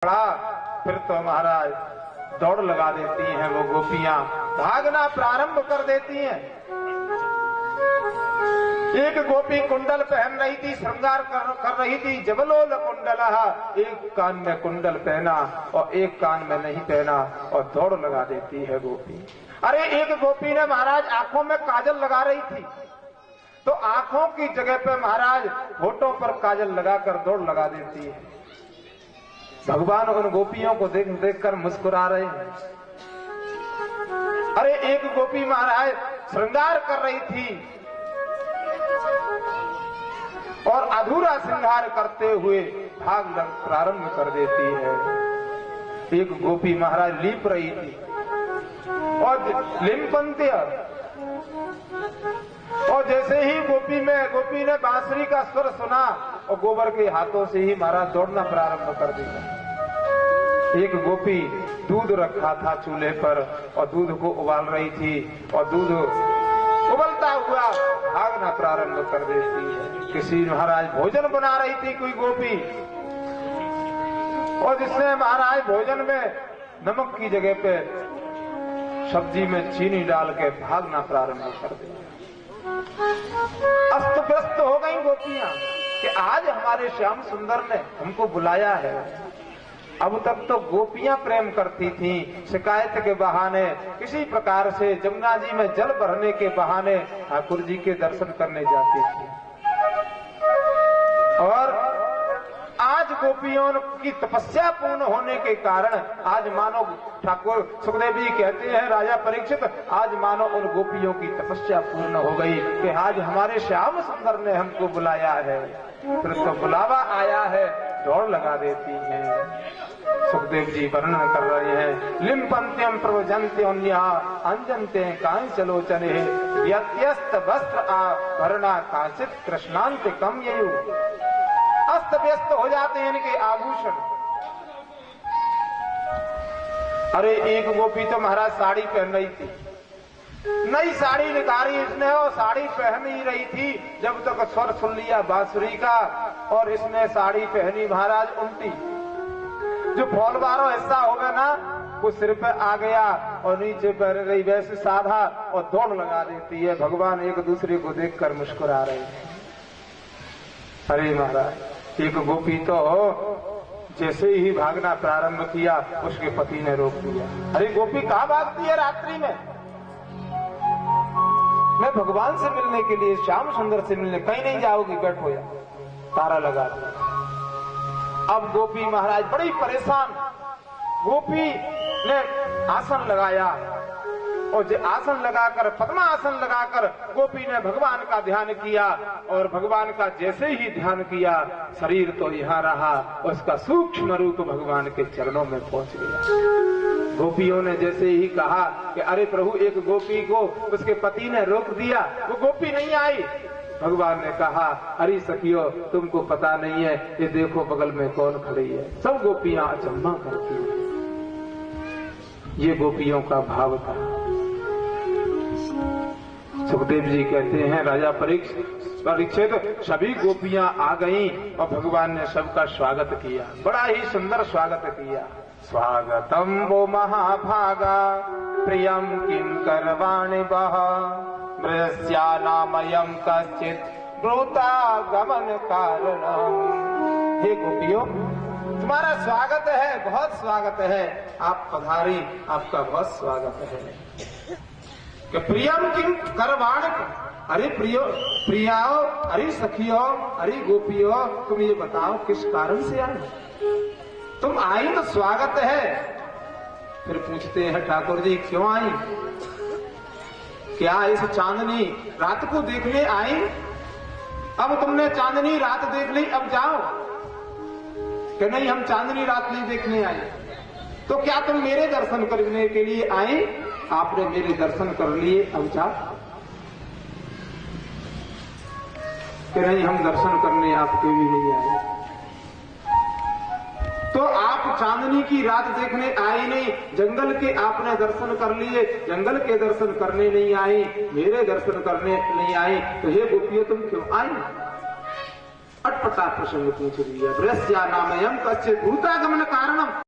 फिर तो महाराज दौड़ लगा देती हैं वो गोपियां, भागना प्रारंभ कर देती हैं। एक गोपी कुंडल पहन रही थी, श्रृंगार कर रही थी, जबलोल कुंडल, एक कान में कुंडल पहना और एक कान में नहीं पहना और दौड़ लगा देती है गोपी। अरे एक गोपी ने महाराज आंखों में काजल लगा रही थी, तो आंखों की जगह पे महाराज होठों पर काजल लगाकर दौड़ लगा देती है। भगवान उन गोपियों को देख देख कर मुस्कुरा रहे हैं। अरे एक गोपी महाराज श्रृंगार कर रही थी और अधूरा श्रृंगार करते हुए भागना प्रारंभ कर देती है। एक गोपी महाराज लीप रही थी और लिम्पंती, और जैसे ही गोपी ने बांसुरी का स्वर सुना और गोबर के हाथों से ही महाराज दौड़ना प्रारंभ कर दिया। एक गोपी दूध रखा था चूल्हे पर और दूध को उबाल रही थी और दूध उबलता हुआ भागना प्रारंभ कर देती है। किसी महाराज भोजन बना रही थी कोई गोपी, और जिसने महाराज भोजन में नमक की जगह पे सब्जी में चीनी डाल के भागना प्रारंभ कर दिया। अस्त व्यस्त हो गई गोपियां कि आज हमारे श्याम सुंदर ने हमको बुलाया है। अब तक तो गोपियां प्रेम करती थीं, शिकायत के बहाने, किसी प्रकार से जमुना जी में जल भरने के बहाने ठाकुर जी के दर्शन करने जाती थी। और आज गोपियों की तपस्या पूर्ण होने के कारण आज मानो ठाकुर सुखदेव जी कहते हैं, राजा परीक्षित, आज मानो उन गोपियों की तपस्या पूर्ण हो गई कि आज हमारे श्याम सुंदर ने हमको बुलाया है। फिर तो बुलावा आया है, दौड़ लगा देती हैं। सुखदेव जी वर्णन कर रहे हैं, लिम्पंत्यम प्रवजंत्योन्या अंजनते कांचलोचने व्यत्यस्त वस्त्र आभरणा कांचित कृष्णांत कम ययु। अस्त व्यस्त हो जाते हैं इनके आभूषण। अरे एक गोपी तो महाराज साड़ी पहन रही थी, नई साड़ी निकाली इसने और साड़ी पहन ही रही थी जब तक स्वर सुन लिया बांसुरी का, और इसने साड़ी पहनी महाराज उल्टी। जो फॉलवारो हिस्सा हो गया ना वो सिर पे आ गया और नीचे पहन रही वैसे साधा और दौड़ लगा देती है। भगवान एक दूसरे को देखकर मुस्कुरा रहे हैं। अरे महाराज एक गोपी तो जैसे ही भागना प्रारंभ किया उसके पति ने रोक दिया। अरे गोपी कहाँ भागती है रात्रि में? मैं भगवान से मिलने के लिए, श्याम सुंदर से मिलने। कहीं नहीं जाओगी, बैठो या तारा लगा दिया। अब गोपी महाराज बड़ी परेशान। गोपी ने आसन लगाया और जो आसन लगाकर, पद्मासन लगाकर गोपी ने भगवान का ध्यान किया, और भगवान का जैसे ही ध्यान किया शरीर तो यहाँ रहा, उसका सूक्ष्म रूप भगवान के चरणों में पहुंच गया। गोपियों ने जैसे ही कहा कि अरे प्रभु, एक गोपी को उसके पति ने रोक दिया, वो गोपी नहीं आई। भगवान ने कहा, अरे सखियो, तुमको पता नहीं है, ये देखो बगल में कौन खड़ी है। सब गोपियां अचंभा करती हैं। ये गोपियों का भाव था। सुखदेव जी कहते हैं, राजा परीक्षित, सभी गोपियां आ गईं और भगवान ने सबका स्वागत किया, बड़ा ही सुंदर स्वागत किया। स्वागतम वो महाभागा प्रियम किं करवाणि बह मृस्यानामयम् कश्चित् ब्रूतागमन कारणम्। हे गोपियों, तुम्हारा स्वागत है, बहुत स्वागत है। आप पधारी, आपका बहुत स्वागत है। कि प्रियम किं करवाणि, अरे प्रियाओ, अरे सखियो, अरे गोपियों, तुम ये बताओ किस कारण से आए? तुम आई तो स्वागत है। फिर पूछते हैं, ठाकुर जी क्यों आई? क्या इस चांदनी रात को देखने आई? अब तुमने चांदनी रात देख ली, अब जाओ। कि नहीं, हम चांदनी रात नहीं देखने आए। तो क्या तुम मेरे दर्शन करने के लिए आए? आपने मेरे दर्शन कर लिए, अब जाओ। कि नहीं, हम दर्शन करने आपके भी नहीं आए। तो आप चांदनी की रात देखने आए नहीं, जंगल के आपने दर्शन कर लिए, जंगल के दर्शन करने नहीं आए, मेरे दर्शन करने नहीं आए। तो हे गोपियों, तुम क्यों आई? और छटपटा प्रसंग पूछ रही है। वृष्या नामयम कस्य भूतागमन कारणम।